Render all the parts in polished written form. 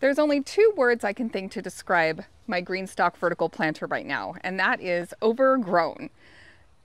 There's only two words I can think to describe my Greenstock vertical planter right now, and that is overgrown.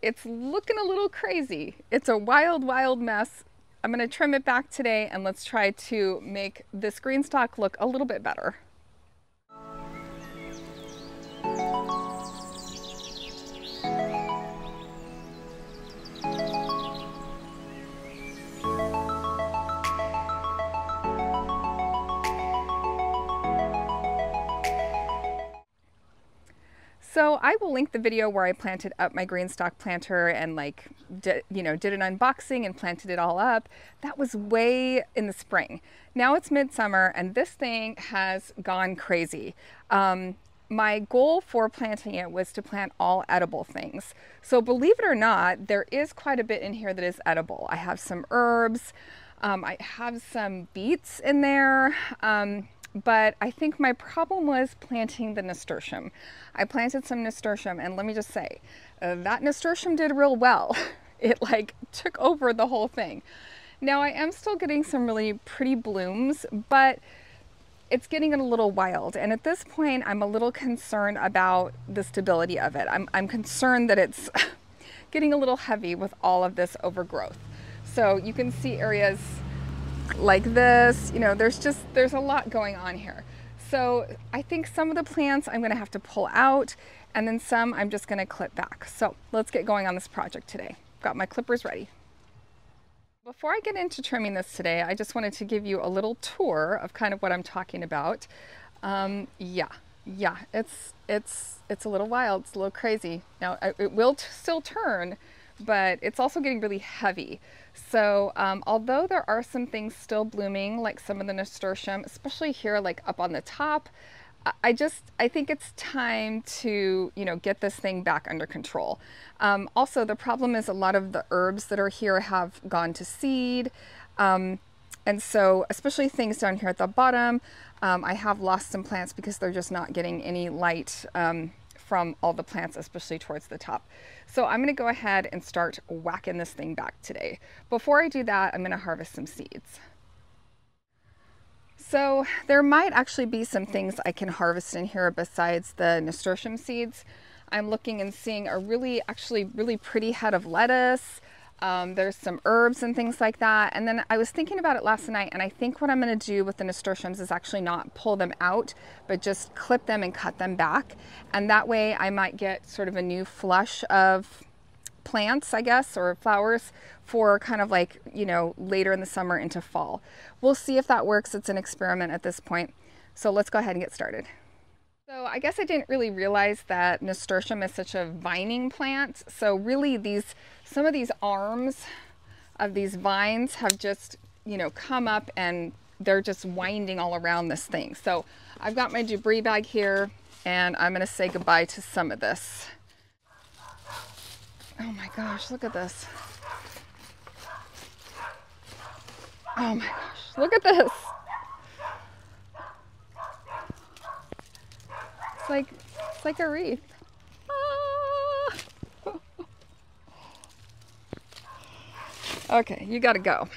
It's looking a little crazy. It's a wild, wild mess. I'm gonna trim it back today, and let's try to make this Greenstock look a little bit better. So I will link the video where I planted up my Greenstock planter and did an unboxing and planted it all up. That was way in the spring. Now it's midsummer and this thing has gone crazy. My goal for planting it was to plant all edible things. So believe it or not, there is quite a bit in here that is edible. I have some herbs, I have some beets in there. But I think my problem was planting the nasturtium. I planted some nasturtium, and let me just say, that nasturtium did real well. It took over the whole thing. Now I am still getting some really pretty blooms, but it's getting a little wild. And at this point, I'm a little concerned about the stability of it. I'm concerned that it's getting a little heavy with all of this overgrowth. So you can see areas like this, there's a lot going on here. So I think some of the plants I'm gonna have to pull out, and then some I'm just gonna clip back. So let's get going on this project today. Got my clippers ready. Before I get into trimming this today, I just wanted to give you a little tour of kind of what I'm talking about. Yeah, it's a little wild, it's a little crazy. Now it will still turn, but it's also getting really heavy. So although there are some things still blooming, like some of the nasturtium, especially here up on the top, I think it's time to get this thing back under control. Also, the problem is a lot of the herbs that are here have gone to seed, and so especially things down here at the bottom, I have lost some plants because they're just not getting any light from all the plants, especially towards the top. So I'm gonna go ahead and start whacking this thing back today. Before I do that, I'm gonna harvest some seeds. So there might actually be some things I can harvest in here besides the nasturtium seeds. I'm looking and seeing a really pretty head of lettuce. There's some herbs and things like that. And then I was thinking about it last night, and I think what I'm going to do with the nasturtiums is actually not pull them out, but just clip them and cut them back. And that way I might get sort of a new flush of plants, I guess, or flowers for kind of later in the summer into fall. We'll see if that works. It's an experiment at this point. So let's go ahead and get started. So I guess I didn't really realize that nasturtium is such a vining plant. So really some of these arms of these vines have just, come up and they're just winding all around this thing. So I've got my debris bag here and I'm gonna say goodbye to some of this. Oh my gosh, look at this. Oh my gosh, look at this. It's like a wreath. Ah! Okay, you gotta go.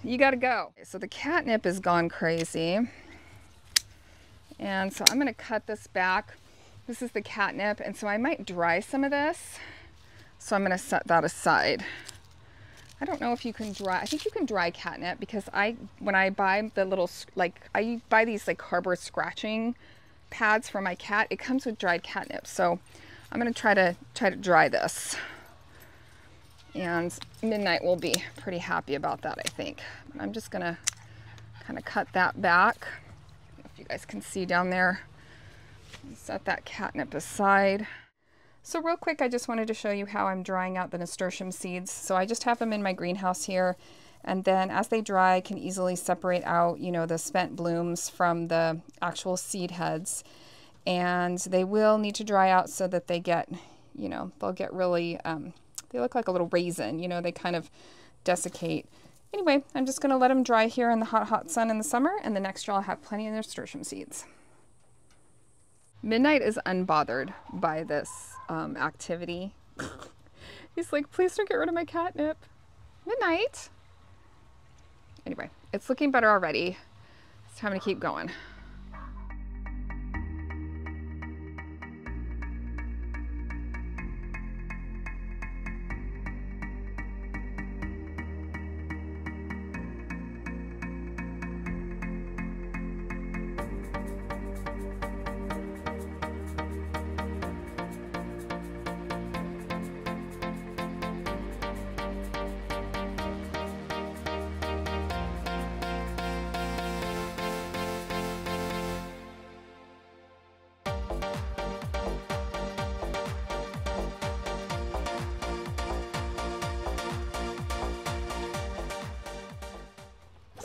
You gotta go. So the catnip has gone crazy. And so I'm gonna cut this back. This is the catnip, and so I might dry some of this. So I'm gonna set that aside. I don't know if you can dry, I think you can dry catnip because when I buy the little, I buy these cardboard scratching pads for my cat, it comes with dried catnip. So I'm gonna try to dry this, and Midnight will be pretty happy about that, I think. But I'm just gonna kind of cut that back. I don't know if you guys can see down there. Set that catnip aside. So real quick, I just wanted to show you how I'm drying out the nasturtium seeds. So I just have them in my greenhouse here, and then as they dry, I can easily separate out, the spent blooms from the actual seed heads. And they will need to dry out so that they get, they'll get really, they look like a little raisin, they kind of desiccate. Anyway, I'm just gonna let them dry here in the hot, hot sun in the summer, and the next year I'll have plenty of nasturtium seeds. Midnight is unbothered by this activity. He's like, please don't get rid of my catnip. Midnight. Anyway, it's looking better already. It's time to keep going.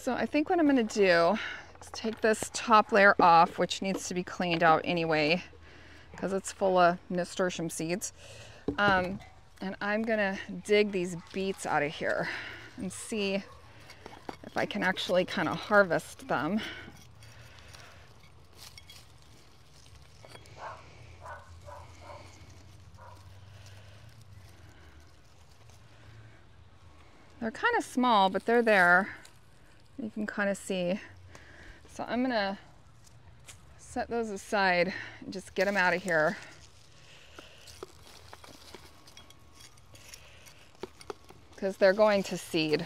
So I think what I'm gonna do is take this top layer off, which needs to be cleaned out anyway, because it's full of nasturtium seeds. And I'm gonna dig these beets out of here and see if I can actually kind of harvest them. They're kind of small, but they're there. You can kind of see. So I'm gonna set those aside and just get them out of here. Because they're going to seed,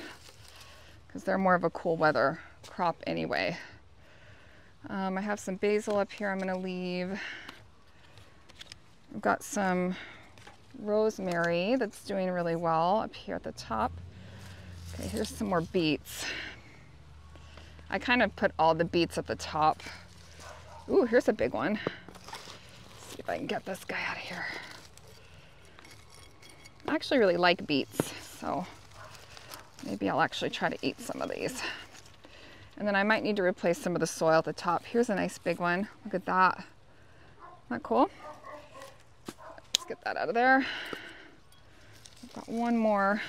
because they're more of a cool weather crop anyway. I have some basil up here I'm gonna leave. I've got some rosemary that's doing really well up here at the top. Okay, here's some more beets. I kind of put all the beets at the top. Ooh, here's a big one. Let's see if I can get this guy out of here. I actually really like beets, so maybe I'll actually try to eat some of these. And then I might need to replace some of the soil at the top. Here's a nice big one. Look at that. Isn't that cool? Let's get that out of there. I've got one more.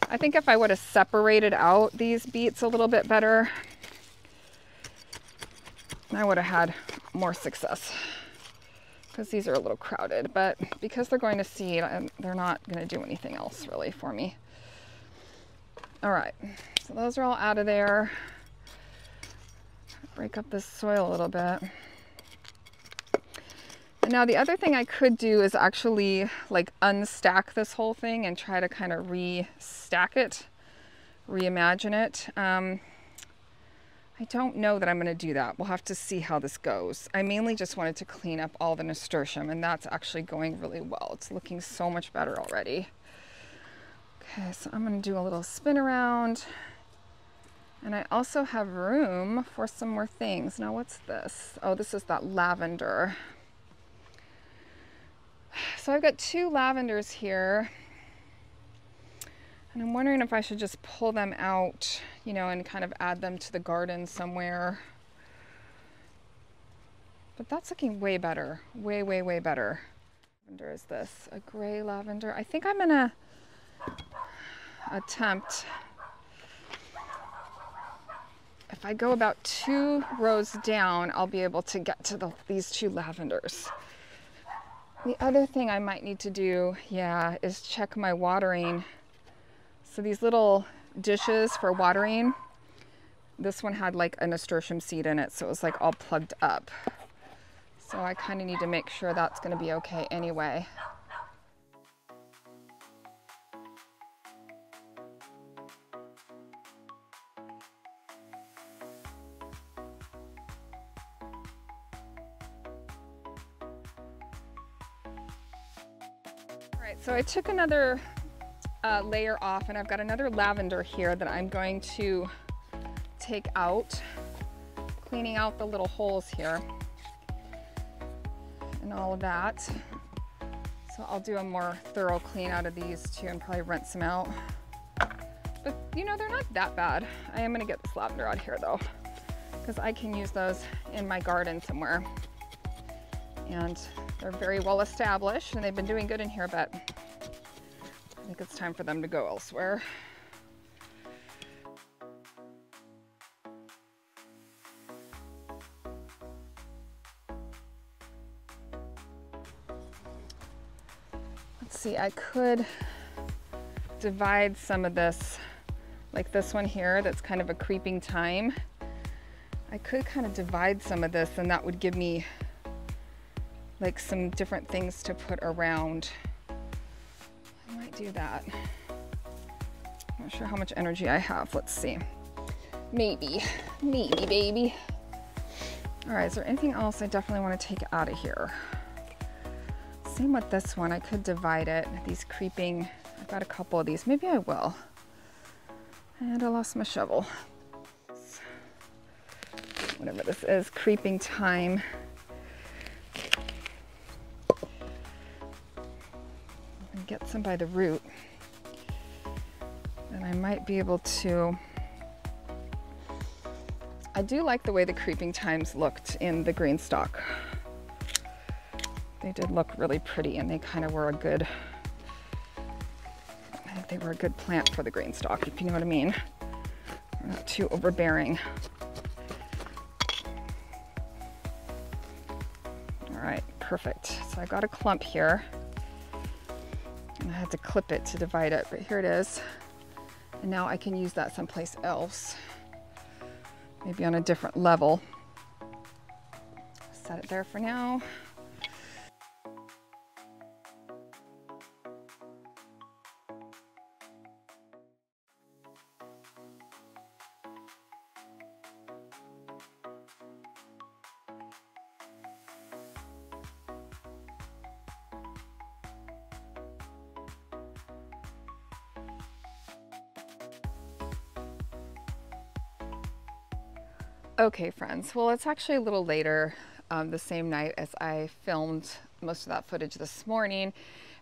I think if I would have separated out these beets a little bit better, I would have had more success, because these are a little crowded, but because they're going to seed, they're not going to do anything else really for me. All right, so those are all out of there. Break up this soil a little bit. And now the other thing I could do is actually like unstack this whole thing and try to kind of re-stack it, reimagine it. I don't know that I'm going to do that. We'll have to see how this goes. I mainly just wanted to clean up all the nasturtium, and that's actually going really well. It's looking so much better already. Okay, so I'm going to do a little spin around. And I also have room for some more things. Now what's this? Oh, this is that lavender. So I've got 2 lavenders here, and I'm wondering if I should just pull them out, you know, and kind of add them to the garden somewhere. But that's looking way better, way, way, way better. Lavender is this, a gray lavender. I think I'm gonna attempt, if I go about 2 rows down, I'll be able to get to these 2 lavenders. The other thing I might need to do, yeah, is check my watering. So these little dishes for watering, this one had like a nasturtium seed in it, so it was like all plugged up. So I kind of need to make sure that's going to be okay anyway. All right, so I took another layer off, and I've got another lavender here that I'm going to take out, cleaning out the little holes here and all of that. So I'll do a more thorough clean out of these too and probably rinse them out. But you know, they're not that bad. I am gonna get this lavender out here though, because I can use those in my garden somewhere. And they're very well established and they've been doing good in here, but I think it's time for them to go elsewhere. Let's see, I could divide some of this, like this one here that's kind of a creeping thyme. I could kind of divide some of this, and that would give me like some different things to put around. I might do that. I'm not sure how much energy I have. Let's see. Maybe, baby. All right, is there anything else I definitely want to take out of here? Same with this one. I could divide it. These creeping, I've got a couple of these. Maybe I will. And I lost my shovel. Whatever this is, creeping thyme. Get some by the root, and I might be able to I do like the way the creeping thymes looked in the Greenstock. They did look really pretty, and they kind of were a good, I think they were a good plant for the Greenstock, if you know what I mean. They're not too overbearing. All right, perfect. So I got a clump here, and I had to clip it to divide it, but here it is. And now I can use that someplace else, maybe on a different level. Set it there for now. Okay, friends, well, it's actually a little later, the same night as I filmed most of that footage this morning.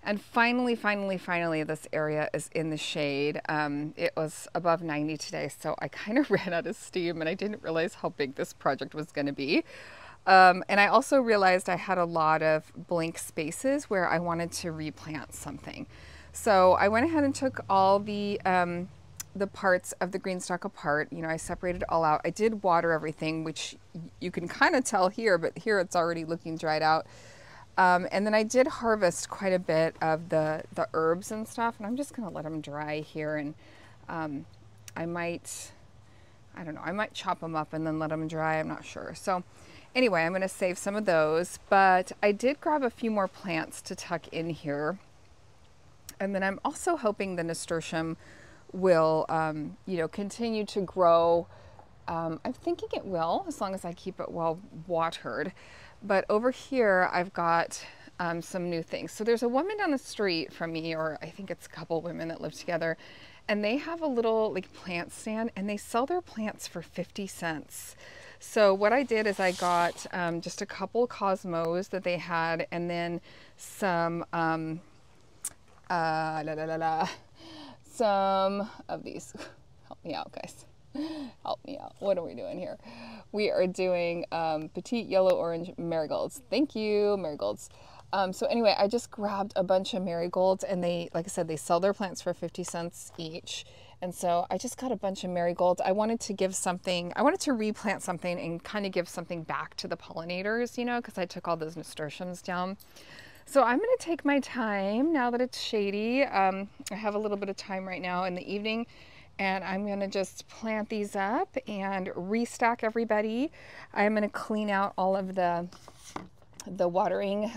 And finally, this area is in the shade. It was above 90 today, so I kind of ran out of steam, and I didn't realize how big this project was going to be. And I also realized I had a lot of blank spaces where I wanted to replant something. So I went ahead and took all the parts of the Greenstock apart. You know, I separated it all out. I did water everything, which you can kind of tell here, but here it's already looking dried out. And then I did harvest quite a bit of the herbs and stuff, and I'm just gonna let them dry here. And I don't know, I might chop them up and then let them dry, I'm not sure. So anyway, I'm gonna save some of those, but I did grab a few more plants to tuck in here. And then I'm also hoping the nasturtium will, you know, continue to grow. I'm thinking it will, as long as I keep it well watered. But over here, I've got some new things. So there's a woman down the street from me, or I think it's a couple women that live together, and they have a little like plant stand, and they sell their plants for 50 cents. So what I did is I got just a couple cosmos that they had, and then some some of these. Help me out, guys. Help me out. What are we doing here? We are doing petite yellow orange marigolds. Thank you, marigolds. So anyway, I just grabbed a bunch of marigolds, and they, like I said, they sell their plants for 50 cents each. And so I just got a bunch of marigolds. I wanted to give something, I wanted to replant something and kind of give something back to the pollinators, you know, because I took all those nasturtiums down. So I'm going to take my time now that it's shady. I have a little bit of time right now in the evening, and I'm going to just plant these up and restock everybody. I'm going to clean out all of the watering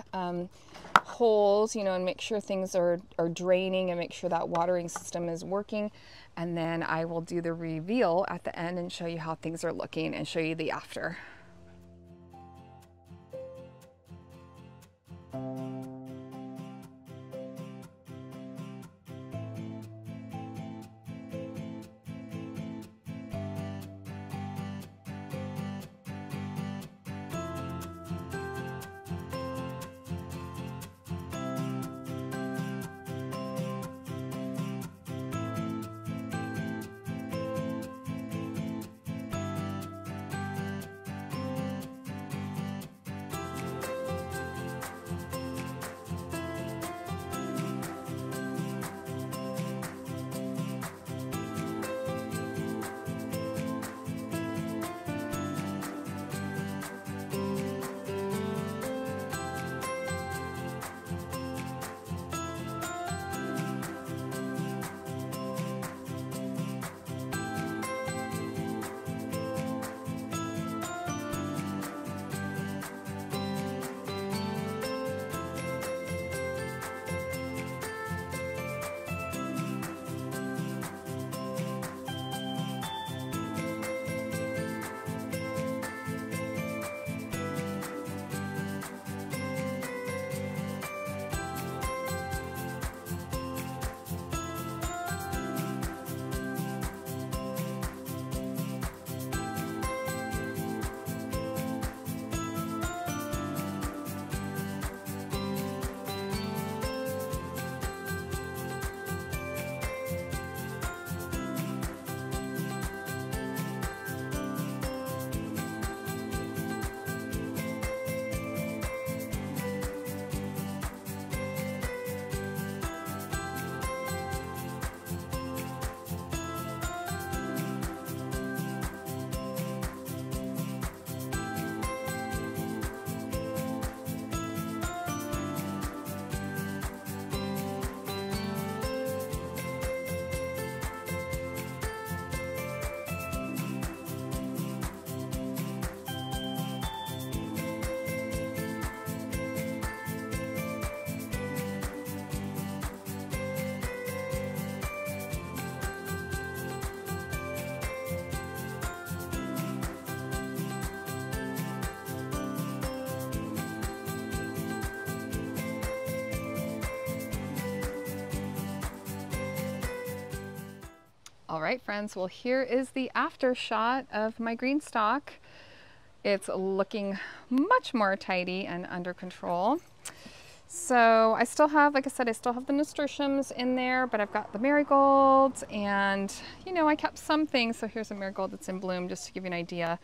holes, you know, and make sure things are draining, and make sure that watering system is working. And then I will do the reveal at the end and show you how things are looking and show you the after. All right, friends, well, here is the after shot of my Greenstock. It's looking much more tidy and under control. So I still have, like I said, I still have the nasturtiums in there, but I've got the marigolds and, you know, I kept some things. So here's a marigold that's in bloom, just to give you an idea.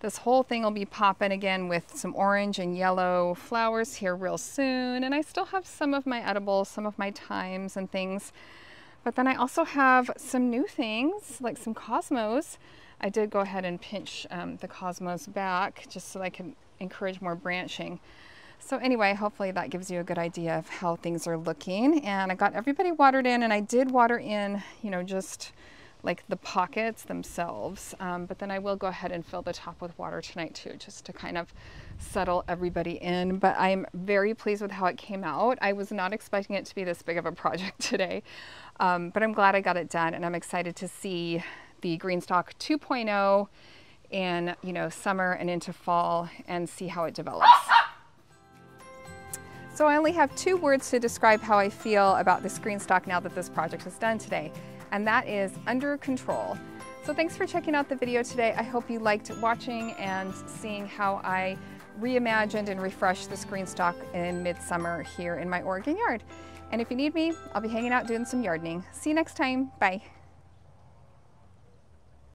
This whole thing will be popping again with some orange and yellow flowers here real soon. And I still have some of my edibles, some of my thymes and things. But then I also have some new things, like some cosmos. I did go ahead and pinch the cosmos back just so that I can encourage more branching. So anyway, hopefully that gives you a good idea of how things are looking. And I got everybody watered in, and I did water in, you know, just like the pockets themselves. But then I will go ahead and fill the top with water tonight too, just to kind of settle everybody in. But I'm very pleased with how it came out. I was not expecting it to be this big of a project today, but I'm glad I got it done, and I'm excited to see the Greenstock 2.0 in, you know, summer and into fall, and see how it develops. So I only have 2 words to describe how I feel about this Greenstock now that this project is done today, and that is under control. So thanks for checking out the video today. I hope you liked watching and seeing how I reimagined and refreshed this Greenstock in midsummer here in my Oregon yard. And if you need me, I'll be hanging out doing some gardening. See you next time. Bye.